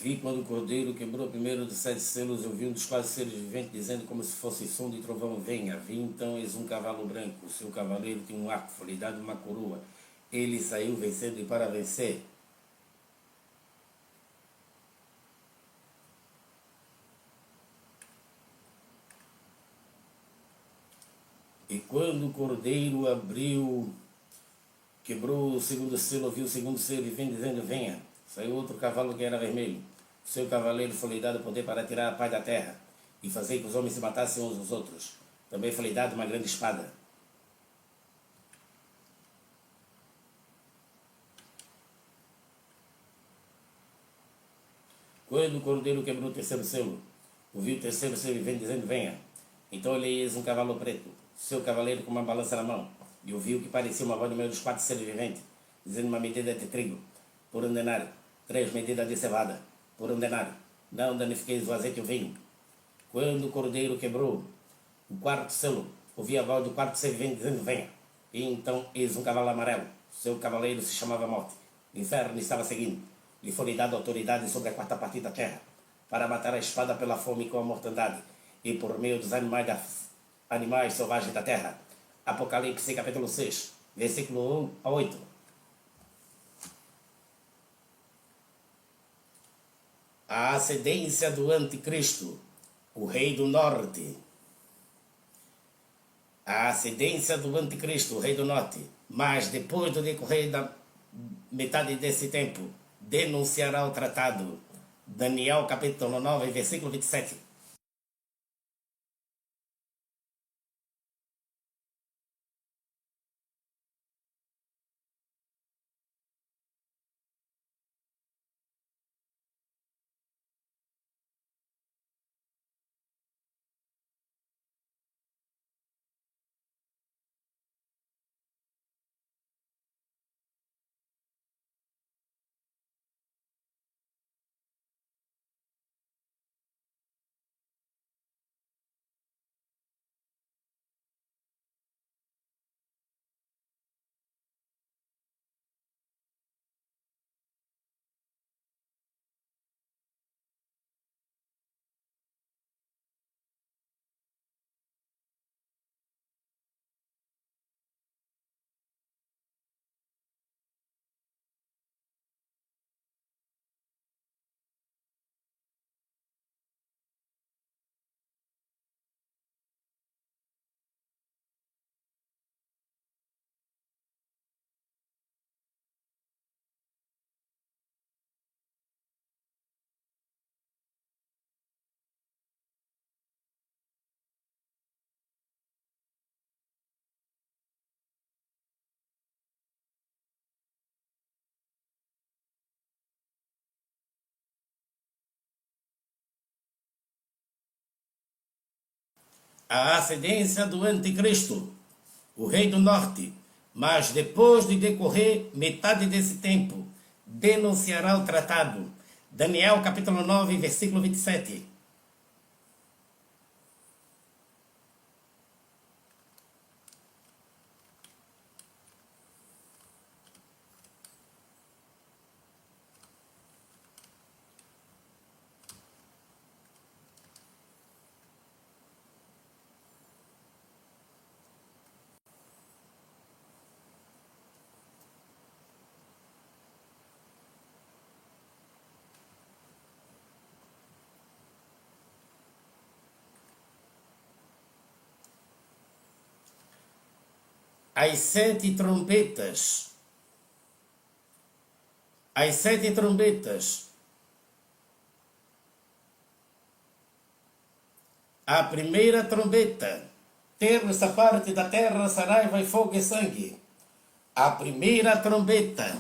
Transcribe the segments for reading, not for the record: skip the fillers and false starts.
Vi quando o cordeiro quebrou o primeiro dos 7 selos, eu vi um dos 4 seres viventes dizendo como se fosse som de trovão: venha. Vi então eis um cavalo branco, o seu cavaleiro tinha um arco, foi-lhe dado uma coroa. Ele saiu vencendo e para vencer. E quando o cordeiro quebrou o segundo selo, viu o segundo selo e vem dizendo: venha. Saiu outro cavalo que era vermelho. O seu cavaleiro foi-lhe dado poder para tirar a paz da terra e fazer que os homens se matassem uns aos outros. Também foi-lhe dado uma grande espada. Quando o cordeiro quebrou o terceiro selo, ouviu o terceiro selo e vem dizendo: venha. Então ele eis um cavalo preto, seu cavaleiro com uma balança na mão, e ouviu que parecia uma voz no meio dos 4 seres viventes, dizendo uma medida de trigo, por um denário, 3 medidas de cevada, por um denário. Não danifiqueis o azeite e o vinho. Quando o cordeiro quebrou o quarto selo, ouvi a voz do 4 ser vivente dizendo: venha. E então eis um cavalo amarelo, seu cavaleiro se chamava Morte. O inferno estava seguindo. Lhe foi dada autoridade sobre a quarta parte da terra, para matar a espada pela fome com a mortandade, e por meio dos animais selvagens da terra. Apocalipse capítulo 6, versículo 1 a 8. A ascendência do anticristo, o rei do norte. A ascendência do anticristo, o rei do norte. Mas depois do decorrer da metade desse tempo, denunciará o tratado. Daniel capítulo 9, versículo 27. A ascendência do anticristo, o rei do norte. Mas depois de decorrer metade desse tempo, denunciará o tratado. Daniel capítulo 9, versículo 27. As 7 trombetas. As 7 trombetas. A primeira trombeta. Terça parte da terra, saraiva e fogo e sangue. A primeira trombeta.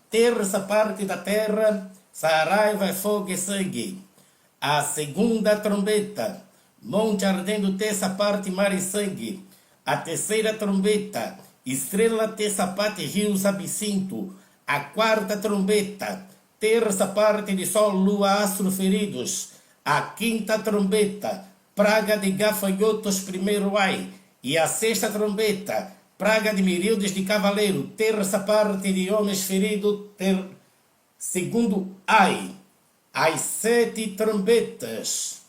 Terça parte da terra, saraiva, fogo e sangue. A segunda trombeta. Monte ardendo, terça parte, mar e sangue. A terceira trombeta. Estrela, terça parte, rios, absinto. A quarta trombeta. Terça parte de sol, lua, astro feridos. A quinta trombeta. Praga de gafanhotos, primeiro ai. E a sexta trombeta. Praga de miríades de cavaleiro, terça parte de homens feridos, segundo ai. as 7 trombetas.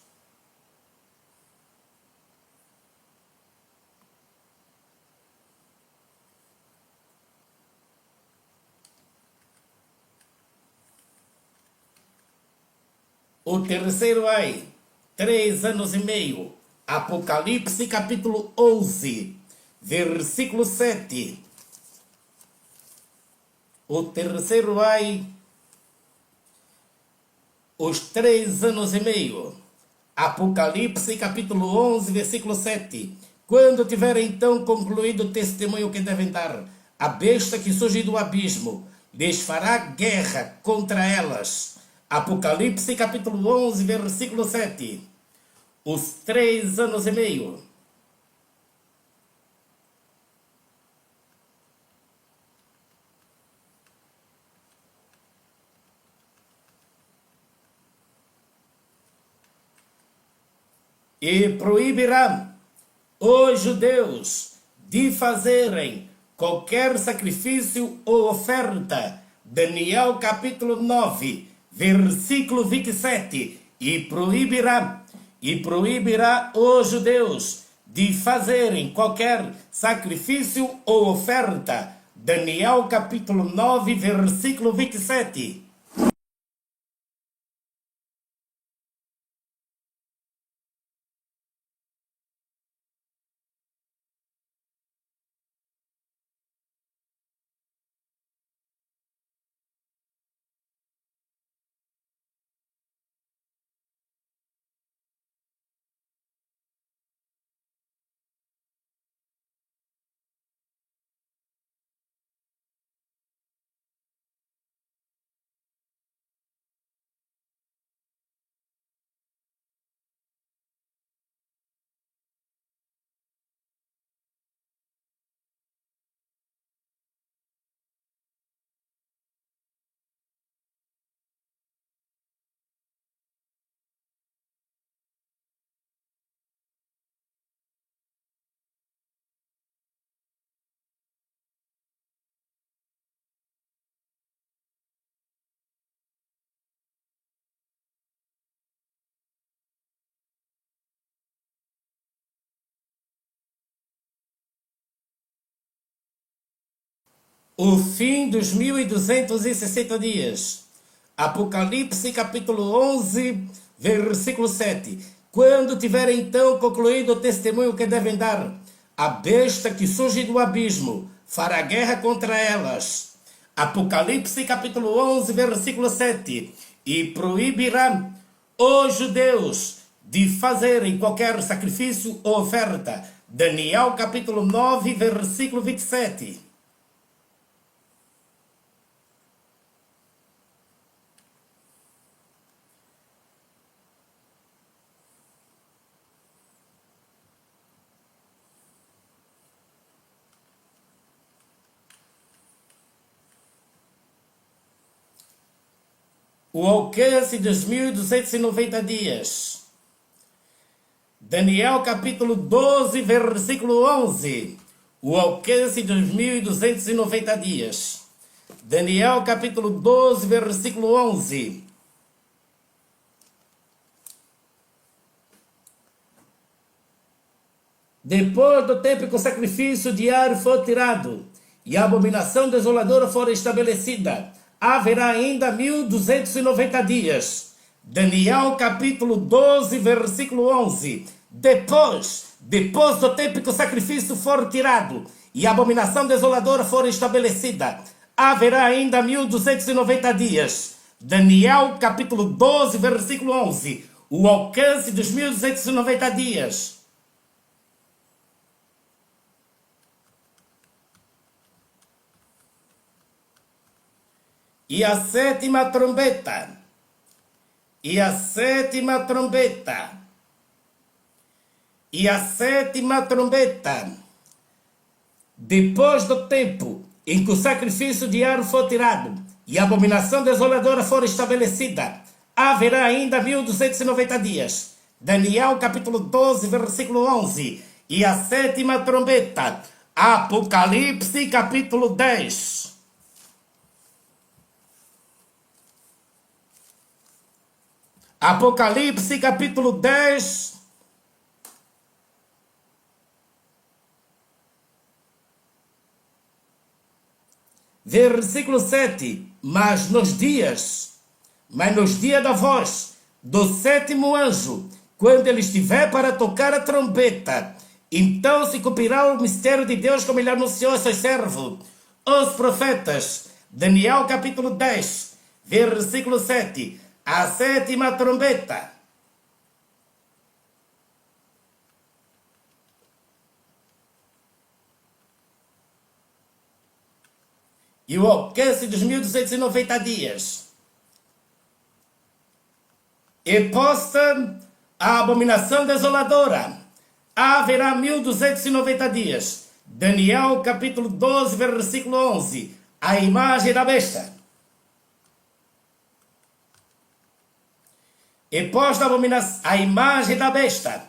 O terceiro ai, 3 anos e meio. Apocalipse capítulo 11, versículo 7. O terceiro ai, os 3 anos e meio. Apocalipse capítulo 11, versículo 7. Quando tiver então concluído o testemunho que devem dar, a besta que surge do abismo lhes fará guerra contra elas. Apocalipse capítulo 11, versículo 7. Os 3 anos e meio. E proibirá os judeus de fazerem qualquer sacrifício ou oferta. Daniel capítulo 9, versículo 27. E proibirá os judeus de fazerem qualquer sacrifício ou oferta. Daniel capítulo 9, versículo 27. O fim dos 1260 dias. Apocalipse capítulo 11, versículo 7. Quando tiverem então concluído o testemunho que devem dar, a besta que surge do abismo fará guerra contra elas. Apocalipse capítulo 11, versículo 7. E proibirá os judeus de fazerem qualquer sacrifício ou oferta. Daniel capítulo 9, versículo 27. O alcance dos 1290 dias. Daniel capítulo 12, versículo 11. O alcance dos 1290 dias. Daniel capítulo 12, versículo 11. Depois do tempo que o sacrifício diário for tirado e a abominação desoladora for estabelecida, haverá ainda 1290 dias. Daniel capítulo 12, versículo 11. Depois do tempo que o sacrifício for tirado e a abominação desoladora for estabelecida, haverá ainda 1290 dias. Daniel capítulo 12, versículo 11. O alcance dos 1290 dias. E a sétima trombeta. E a sétima trombeta. E a sétima trombeta. Depois do tempo em que o sacrifício diário for tirado e a abominação desoladora for estabelecida, haverá ainda 1290 dias. Daniel capítulo 12, versículo 11. E a sétima trombeta. Apocalipse capítulo 10. Apocalipse capítulo 10, versículo 7. Mas nos dias da voz do sétimo anjo, quando ele estiver para tocar a trombeta, então se cumprirá o mistério de Deus como ele anunciou a seus servos, os profetas. Daniel capítulo 10, versículo 7. A sétima trombeta. E o alcance dos 1290 dias. E posta a abominação desoladora. Haverá 1290 dias. Daniel capítulo 12, versículo 11. A imagem da besta. E posta a imagem da besta.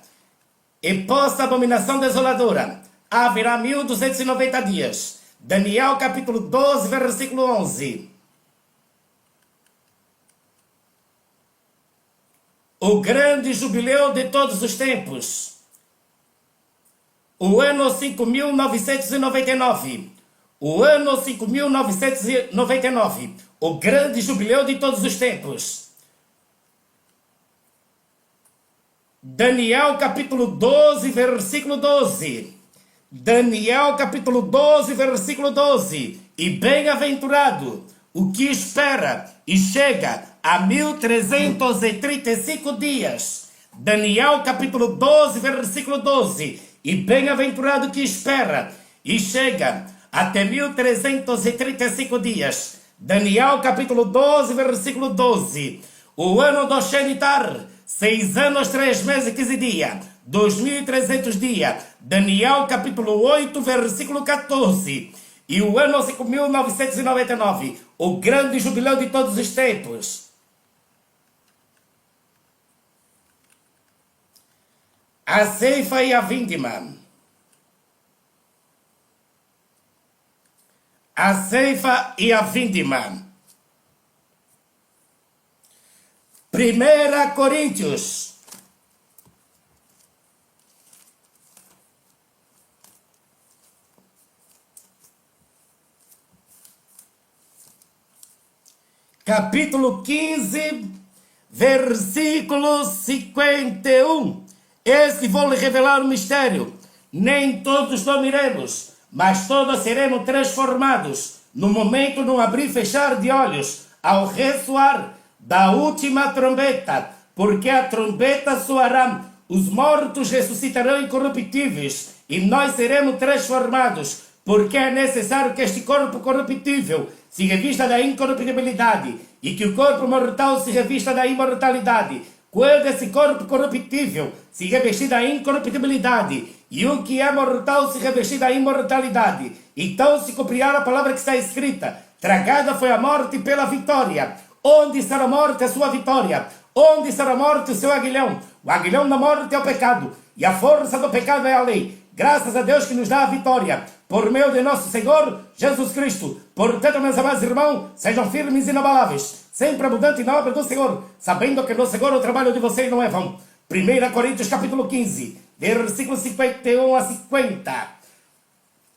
E posta a abominação desoladora. Haverá 1290 dias. Daniel capítulo 12, versículo 11. O grande jubileu de todos os tempos. O ano 5.999. O ano 5.999. O grande jubileu de todos os tempos. Daniel capítulo 12, versículo 12. Daniel capítulo 12, versículo 12. E bem-aventurado o que espera e chega a 1335 dias. Daniel capítulo 12, versículo 12. E bem-aventurado que espera e chega até 1335 dias. Daniel capítulo 12, versículo 12. O ano do Shenitar, 6 anos, 3 meses e 15 dias. 2300 dias. Daniel capítulo 8, versículo 14. E o ano 5.999, o grande jubileu de todos os tempos. A ceifa e a vindima. A ceifa e a vindima. 1 Coríntios. Capítulo 15, versículo 51. Este vou lhe revelar um mistério. Nem todos dormiremos, mas todos seremos transformados no momento de um abrir e fechar de olhos, ao ressoar da última trombeta, porque a trombeta soará, os mortos ressuscitarão incorruptíveis, e nós seremos transformados, porque é necessário que este corpo corruptível se revista da incorruptibilidade, e que o corpo mortal se revista da imortalidade. Quando esse corpo corruptível se revestir da incorruptibilidade, e o que é mortal se revestir da imortalidade, então se cumprirá a palavra que está escrita: tragada foi a morte pela vitória. Onde está a morte, a sua vitória? Onde está a morte, o seu aguilhão? O aguilhão da morte é o pecado, e a força do pecado é a lei. Graças a Deus que nos dá a vitória, por meio de nosso Senhor Jesus Cristo. Portanto, meus amados irmãos, sejam firmes e inabaláveis, sempre abundantes na obra do Senhor, sabendo que no Senhor o trabalho de vocês não é vão. 1 Coríntios capítulo 15, versículo 51 a 50.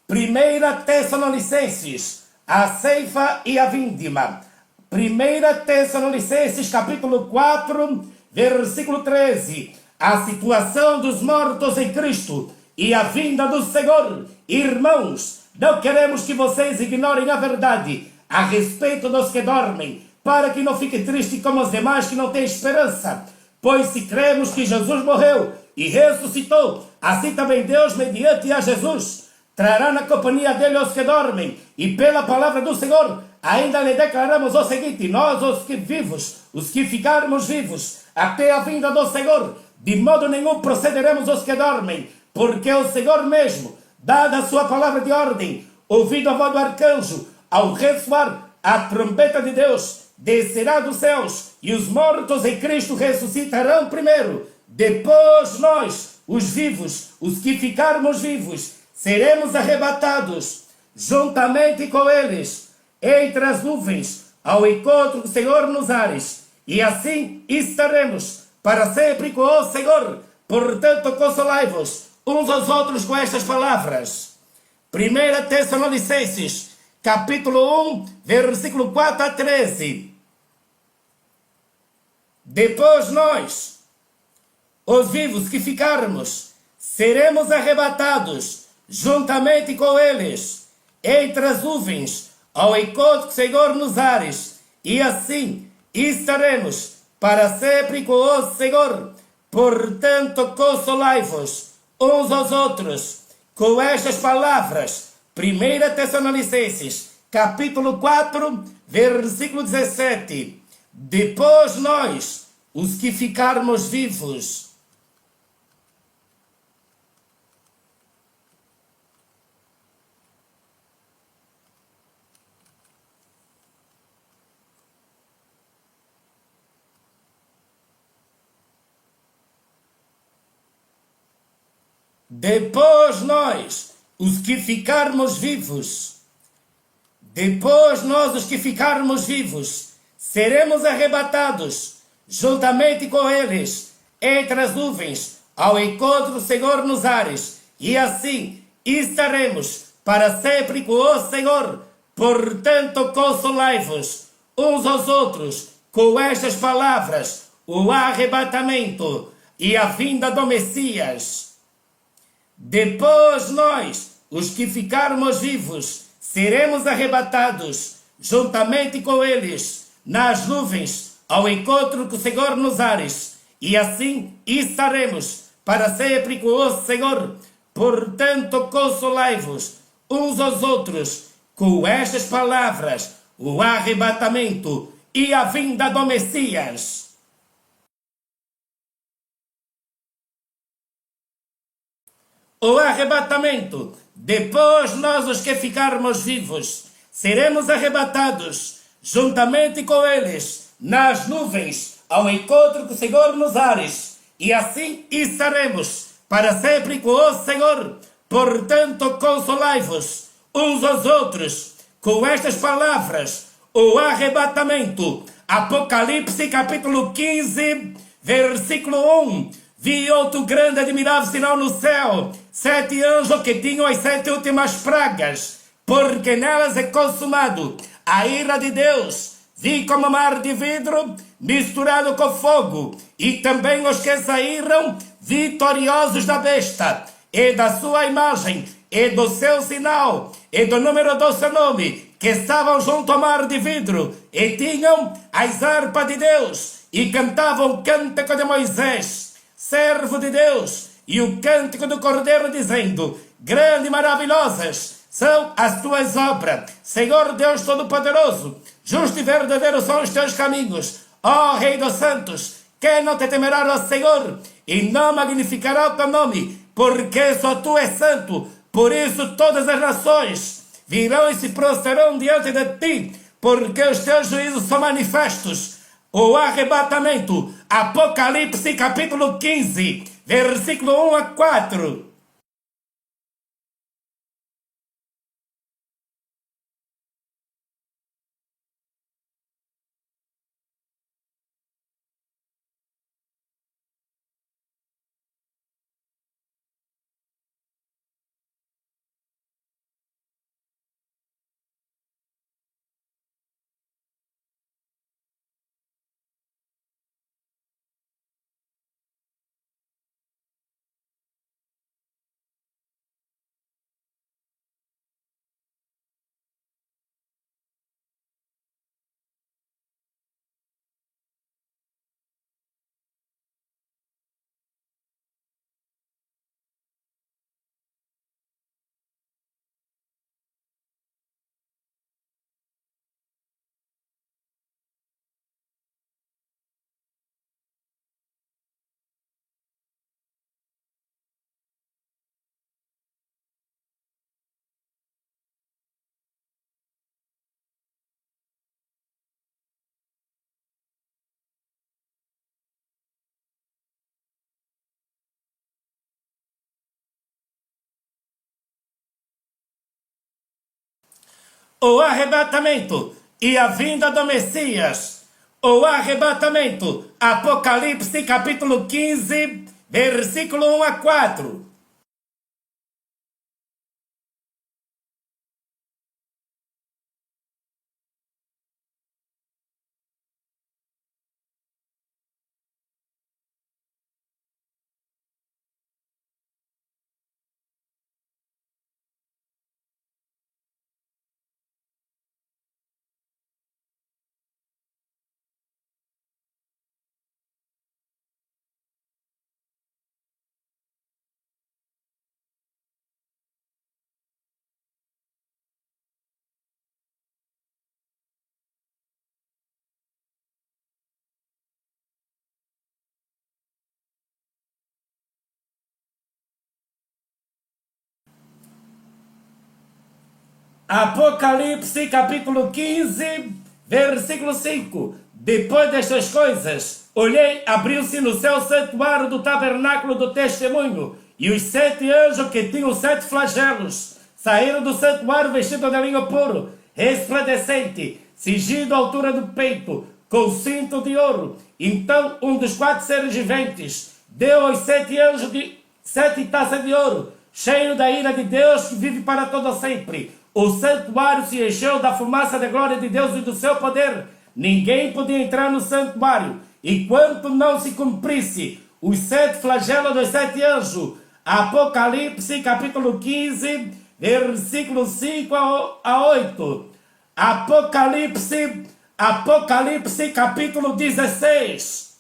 1 Tessalonicenses, a ceifa e a vindima. 1 Tessalonicenses capítulo 4, versículo 13. A situação dos mortos em Cristo e a vinda do Senhor. Irmãos, não queremos que vocês ignorem a verdade a respeito dos que dormem, para que não fiquem tristes como os demais que não têm esperança. Pois se cremos que Jesus morreu e ressuscitou, assim também Deus, mediante a Jesus, trará na companhia dele os que dormem. E pela palavra do Senhor, ainda lhe declaramos o seguinte: nós, os que vivos, os que ficarmos vivos, até a vinda do Senhor, de modo nenhum procederemos os que dormem, porque o Senhor mesmo, dada a sua palavra de ordem, ouvindo a voz do arcanjo, ao ressoar a trombeta de Deus, descerá dos céus, e os mortos em Cristo ressuscitarão primeiro. Depois nós, os vivos, os que ficarmos vivos, seremos arrebatados, juntamente com eles, entre as nuvens, ao encontro do Senhor nos ares, e assim estaremos para sempre com o Senhor. Portanto, consolai-vos uns aos outros com estas palavras. 1 Tessalonicenses, capítulo 1, versículo 4 a 13. Depois nós, os vivos que ficarmos, seremos arrebatados juntamente com eles, entre as nuvens, ao encontro do Senhor nos ares, e assim estaremos para sempre com o Senhor. Portanto, consolai-vos uns aos outros com estas palavras. 1 Tessalonicenses, capítulo 4, versículo 17. Depois nós, os que ficarmos vivos, depois nós, os que ficarmos vivos, depois nós, os que ficarmos vivos, seremos arrebatados juntamente com eles entre as nuvens, ao encontro do Senhor nos ares, e assim estaremos para sempre com o Senhor. Portanto, consolai-vos uns aos outros com estas palavras, o arrebatamento e a vinda do Messias. Depois nós, os que ficarmos vivos, seremos arrebatados juntamente com eles nas nuvens, ao encontro com o Senhor nos ares, e assim estaremos para sempre com o Senhor. Portanto, consolai-vos uns aos outros com estas palavras, o arrebatamento e a vinda do Messias. O arrebatamento. Depois nós, os que ficarmos vivos, seremos arrebatados juntamente com eles nas nuvens, ao encontro com o Senhor nos ares, e assim estaremos para sempre com o Senhor. Portanto, consolai-vos uns aos outros com estas palavras, o arrebatamento. Apocalipse, capítulo 15, versículo 1. Vi outro grande e admirável sinal no céu, 7 anjos que tinham as 7 últimas pragas, porque nelas é consumado a ira de Deus. Vi como mar de vidro misturado com fogo, e também os que saíram vitoriosos da besta, e da sua imagem, e do seu sinal, e do número do seu nome, que estavam junto ao mar de vidro, e tinham as harpas de Deus, e cantavam o cântico de Moisés, servo de Deus, e o cântico do Cordeiro, dizendo: grande e maravilhosas são as tuas obras, Senhor Deus Todo-Poderoso. Justo e verdadeiro são os teus caminhos, ó Rei dos Santos. Quem não te temerá, ó Senhor, e não magnificará o teu nome, porque só tu és santo. Por isso todas as nações virão e se prostrarão diante de ti, porque os teus juízos são manifestos. O arrebatamento. Apocalipse, capítulo 15, versículo 1 a 4. O arrebatamento e a vinda do Messias. o arrebatamento. Apocalipse capítulo 15, versículo 1 a 4. Apocalipse capítulo 15, versículo 5. Depois destas coisas, olhei, abriu-se no céu o santuário do tabernáculo do testemunho, e os 7 anjos que tinham 7 flagelos saíram do santuário vestidos de linho puro, resplandecente, cingido à altura do peito, com cinto de ouro. Então um dos 4 seres viventes deu aos 7 anjos 7 taças de ouro, cheio da ira de Deus que vive para todo sempre. O santuário se encheu da fumaça da glória de Deus e do seu poder. Ninguém podia entrar no santuário enquanto não se cumprisse os 7 flagelos dos 7 anjos. Apocalipse capítulo 15, versículo 5 a 8. Apocalipse capítulo 16.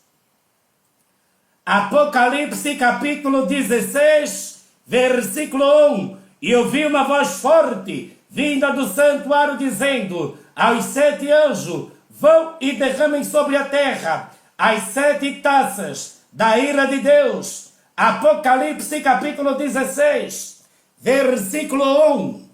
Apocalipse capítulo 16, versículo 1. E ouvi uma voz forte, vinda do santuário, dizendo aos 7 anjos: vão e derramem sobre a terra as 7 taças da ira de Deus. Apocalipse capítulo 16, versículo 1.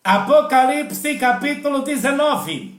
Apocalipse capítulo 19.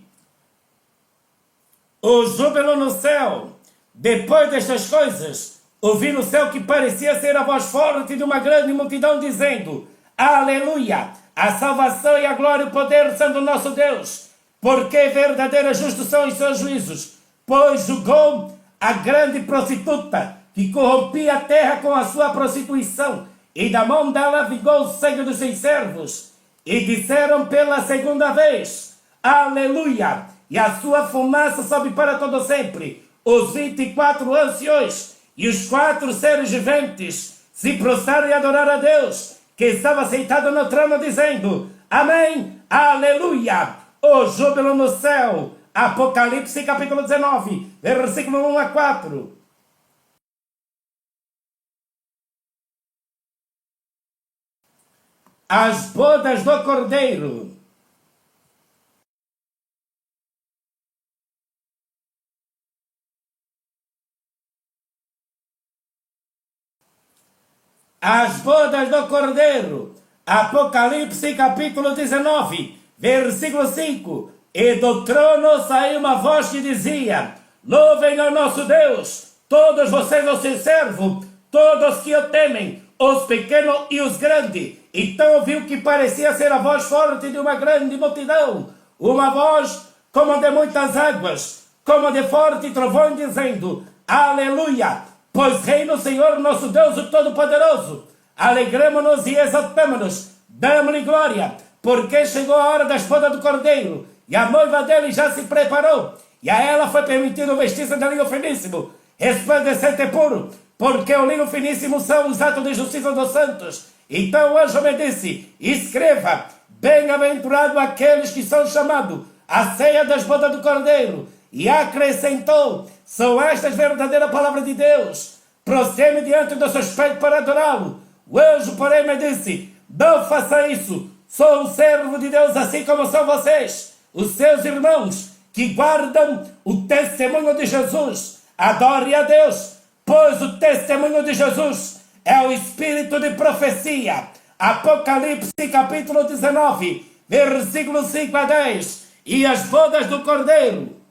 O júbilo no céu. Depois destas coisas, ouvi no céu que parecia ser a voz forte de uma grande multidão, dizendo: Aleluia! A salvação e a glória e o poder são do nosso Deus, porque verdadeiros justos são os seus juízos, pois julgou a grande prostituta que corrompia a terra com a sua prostituição, e da mão dela vingou o sangue dos seus servos. E disseram pela segunda vez: Aleluia! E a sua fumaça sobe para todo sempre. Os 24 anciões e os 4 seres viventes se prostraram e adoraram a Deus, que estava sentado no trono, dizendo: Amém! Aleluia! O júbilo no céu. Apocalipse capítulo 19, versículo 1 a 4. As bodas do Cordeiro. As bodas do Cordeiro. Apocalipse capítulo 19, versículo 5. E do trono saiu uma voz que dizia: Louvem ao nosso Deus, todos vocês, o seu servo, todos que o temem, os pequenos e os grandes. Então ouviu que parecia ser a voz forte de uma grande multidão, uma voz como de muitas águas, como de forte trovão, dizendo: Aleluia! Pois reina o Senhor nosso Deus, o Todo-Poderoso. Alegremo-nos e exaltamo-nos, damos-lhe glória, porque chegou a hora da bodas do Cordeiro, e a noiva dele já se preparou, e a ela foi permitido vestir-se de linho finíssimo, resplandecente e puro, porque o linho finíssimo são os atos de justiça dos santos. Então o anjo me disse: Escreva: Bem-aventurado aqueles que são chamados à ceia das bodas do Cordeiro. E acrescentou: São estas verdadeiras palavras de Deus. Prostei-me diante do seu espelho para adorá-lo. O anjo, porém, me disse: Não faça isso. Sou um servo de Deus, assim como são vocês, os seus irmãos, que guardam o testemunho de Jesus. Adore a Deus, pois o testemunho de Jesus é o espírito de profecia. Apocalipse capítulo 19, versículo 5 a 10. E as bodas do Cordeiro